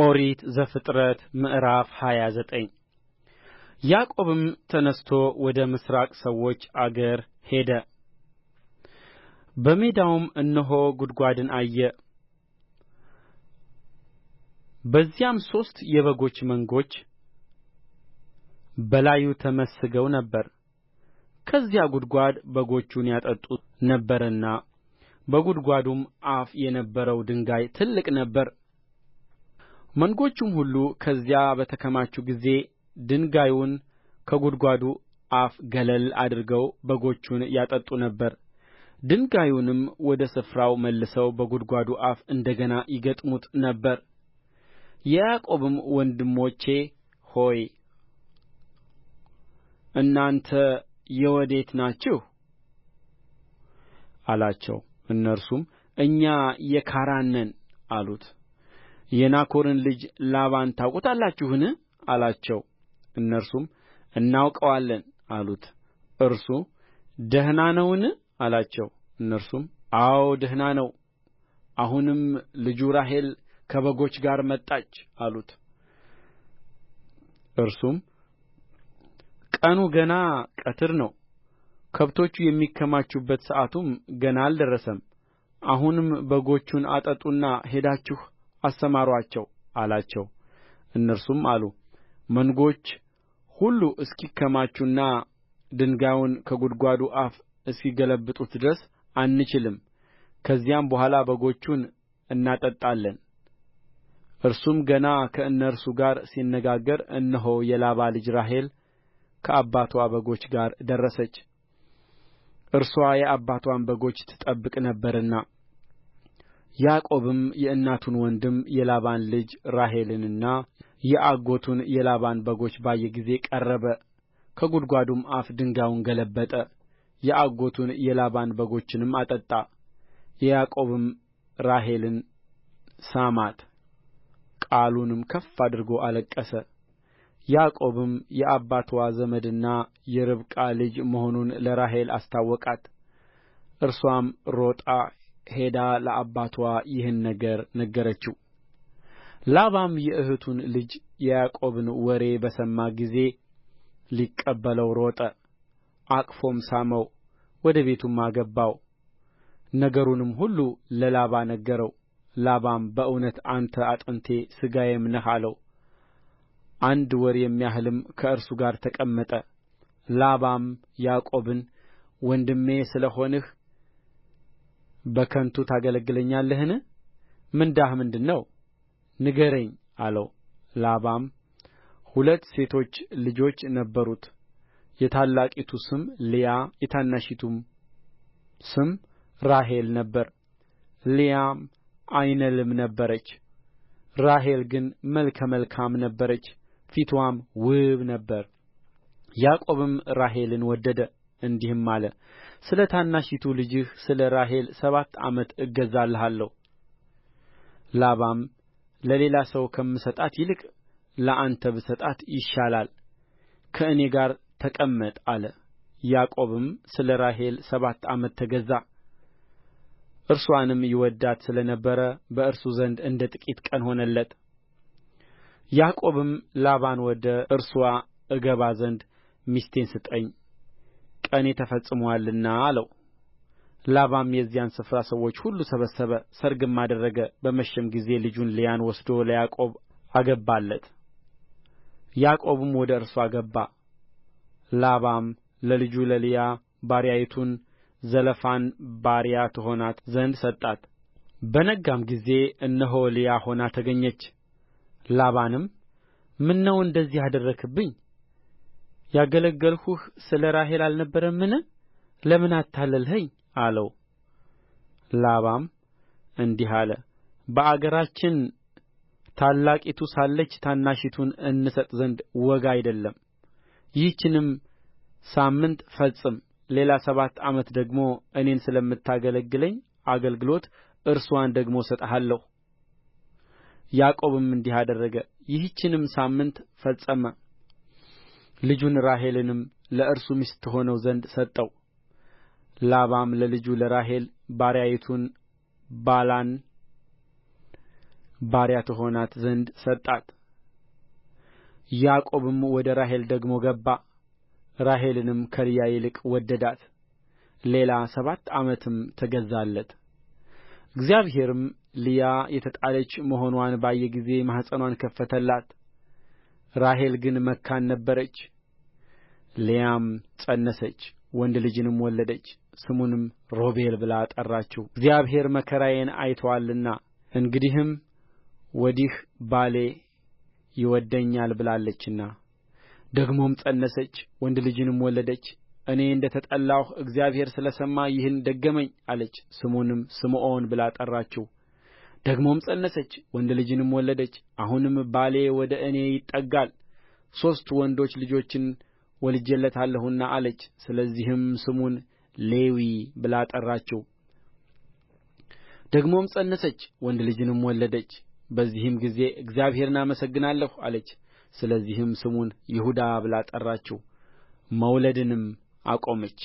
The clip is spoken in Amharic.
ኦሪት ዘፍጥረት ምዕራፍ 29 ያዕቆብም ተነሥቶ ወደ ምሥራቅ ሰዎች አገር ሄደ። በሜዳውም እነሆ ጕድጓድን አየ፣ በዚያም ሦስት የበጎች መንጎች በላዩ ተመስገው ነበር። ከዚያ ጕድጓድ በጎቹን ያጠጡ ነበርና በጕድጓዱም አፍ የነበረው ድንጋይ ትልቅ ነበረ። መንጎቹም ሁሉ ከዚያ በተከማቹ ጊዜ ድንጋዩን ከጕድጓዱ አፍ ገለል አድርገው በጎቹን ያጠጡ ነበር። ድንጋዩንም ወደ ስፍራው መልሰው በጕድጓዱ አፍ እንደ ገና ይገጥሙት ነበር። የያዕቆብም ወንድሞቼ ሆይ እናንተ የወዴት ናችሁ አላቸው። እነርሱም እኛ የካራን ነን አሉት። የናኮርን ልጅ ላባን ታውቁታላችሁን አላቸው። እነርሱም እናውቀዋለን አሉት። እርሱ ደህና ነውን አላቸው። እነርሱም አዎን ደህና ነው፣ አሁንም ልጁ ራሔል ከበጎች ጋር መጣች አሉት። እርሱም ቀኑ ገና ቀትር ነው፣ ከብቶቹ የሚከማቹበት ሰዓቱም ገና አልደረሰም። አሁንም በጎቹን አጠጡና ሄዳችሁ አሰማሩአቸው አላቸው። እነርሱም አሉ፣ መንጎች ሁሉ እስኪከማቹና ድንጋዩን ከጕድጓዱ አፍ እስኪገለብጡት ድረስ አንችልም። ከዚያም በኋላ በጎቹን እናጠጣለን። እርሱም ገና ከእነርሱ ጋር ሲነጋገር እነሆ የላባ ልጅ ራሔል ከአባትዋ በጎች ጋር ደረሰች። እርስዋ የአባትዋን በጎች ትጠብቅ ነበርና። ያዕቆብም የእናቱን ወንድም የላባን ልጅ ራሔልንና የአጎቱን የላባን በጎች ባየ ጊዜ ቀረበ፣ ከጕድጓዱም አፍ ድንጋዩን ገለበጠ፣ የአጎቱን የላባን በጎችንም አጠጣ። ያዕቆብም ራሔልን ሳማት፣ ቃሉንም ከፍ አድርጎ አለቀሰ። ያዕቆብም የአባትዋ ዘመድና የርብቃ ልጅ መሆኑን ለራሔል አስታወቃት። እርስዋም ሮጣ ሄዳ ለአባትዋ ይህን ነገር ነገረችው። ላባም የእኅቱን ልጅ የያዕቆብን ወሬ በሰማ ጊዜ ሊቀበለው ሮጠ፣ አቅፎም ሳመው፣ ወደ ቤቱም አገባው። ነገሩንም ሁሉ ለላባ ነገረው። ላባም በእውነት አንተ አጥንቴ ሥጋዬም ነህ አለው። አንድ ወር የሚያህልም ከእርሱ ጋር ተቀመጠ። ላባም ያዕቆብን ወንድሜ ስለ ሆንህ በከንቱ ታገለግለኛለህን? ምንዳህ ምንድር ነው? ንገረኝ አለው። ላባም ሁለት ሴቶች ልጆች ነበሩት። የታላቂቱ ስም ልያ የታናሺቱም ስም ራሔል ነበረ። ልያም ዓይነ ልም ነበረች፣ ራሔል ግን መልከ መልካም ነበረች፣ ፊትዋም ውብ ነበረ። ያዕቆብም ራሔልን ወደደ፣ እንዲህም አለ፣ ስለ ታናሺቱ ልጅህ ስለ ራሔል 7 ዓመት እገዛልሃለሁ። ላባም ለሌላ ሰው ከምሰጣት ይልቅ ለአንተ ብሰጣት ይሻላል፣ ከእኔ ጋር ተቀመጥ አለ። ያዕቆብም ስለ ራሔል 7 ዓመት ተገዛ። እርስዋንም ይወድዳት ስለ ነበረ በእርሱ ዘንድ እንደ ጥቂት ቀን ሆነለት። ያዕቆብም ላባን ወደ እርስዋ እገባ ዘንድ ሚስቴን ስጠኝ፣ ቀኔ ተፈጽሞአልና አለው። ላባም የዚያን ስፍራ ሰዎች ሁሉ ሰበሰበ፣ ሰርግም አደረገ። በመሸም ጊዜ ልጁን ልያን ወስዶ ለያዕቆብ አገባለት። ያዕቆብም ወደ እርስዋ ገባ። ላባም ለልጁ ለልያ ባሪያይቱን ዘለፋን ባሪያ ትሆናት ዘንድ ሰጣት። በነጋም ጊዜ እነሆ ልያ ሆና ተገኘች። ላባንም ምነው እንደዚህ አደረግህብኝ? ያገለገልሁህ ስለ ራሔል አልነበረምን? ለምን አታለልኸኝ? አለው። ላባም እንዲህ አለ፣ በአገራችን ታላቂቱ ሳለች ታናሺቱን እንሰጥ ዘንድ ወግ አይደለም። ይህችንም ሳምንት ፈጽም፣ ሌላ 7 ዓመት ደግሞ እኔን ስለምታገለግለኝ አገልግሎት እርስዋን ደግሞ እሰጥሃለሁ። ያዕቆብም እንዲህ አደረገ፣ ይህችንም ሳምንት ፈጸመ። ልጁን ራሔልንም ለእርሱ ሚስት ትሆነው ዘንድ ሰጠው። ላባም ለልጁ ለራሔል ባሪያይቱን ባላን ባሪያ ትሆናት ዘንድ ሰጣት። ያዕቆብም ወደ ራሔል ደግሞ ገባ፣ ራሔልንም ከልያ ይልቅ ወደዳት። ሌላ 7 ዓመትም ተገዛለት። እግዚአብሔርም ልያ የተጣለች መሆንዋን ባየ ጊዜ ማኅፀንዋን ከፈተላት። ራሔል ግን መካን ነበረች። ልያም ፀነሰች፣ ወንድ ልጅንም ወለደች። ስሙንም ሮቤል ብላ ጠራችው፣ እግዚአብሔር መከራዬን አይቶአልና እንግዲህም ወዲህ ባሌ ይወድደኛል ብላለችና። ደግሞም ፀነሰች፣ ወንድ ልጅንም ወለደች። እኔ እንደ ተጠላሁ እግዚአብሔር ስለ ሰማ ይህን ደገመኝ አለች። ስሙንም ስምዖን ብላ ጠራችው። ደግሞም ፀነሰች፣ ወንድ ልጅንም ወለደች። አሁንም ባሌ ወደ እኔ ይጠጋል፣ 3 ወንዶች ልጆችን ወልጄለታለሁና አለች። ስለዚህም ስሙን ሌዊ ብላ ጠራችው። ደግሞም ፀነሰች፣ ወንድ ልጅንም ወለደች። በዚህም ጊዜ እግዚአብሔርን አመሰግናለሁ አለች። ስለዚህም ስሙን ይሁዳ ብላ ጠራችው። መውለድንም አቆመች።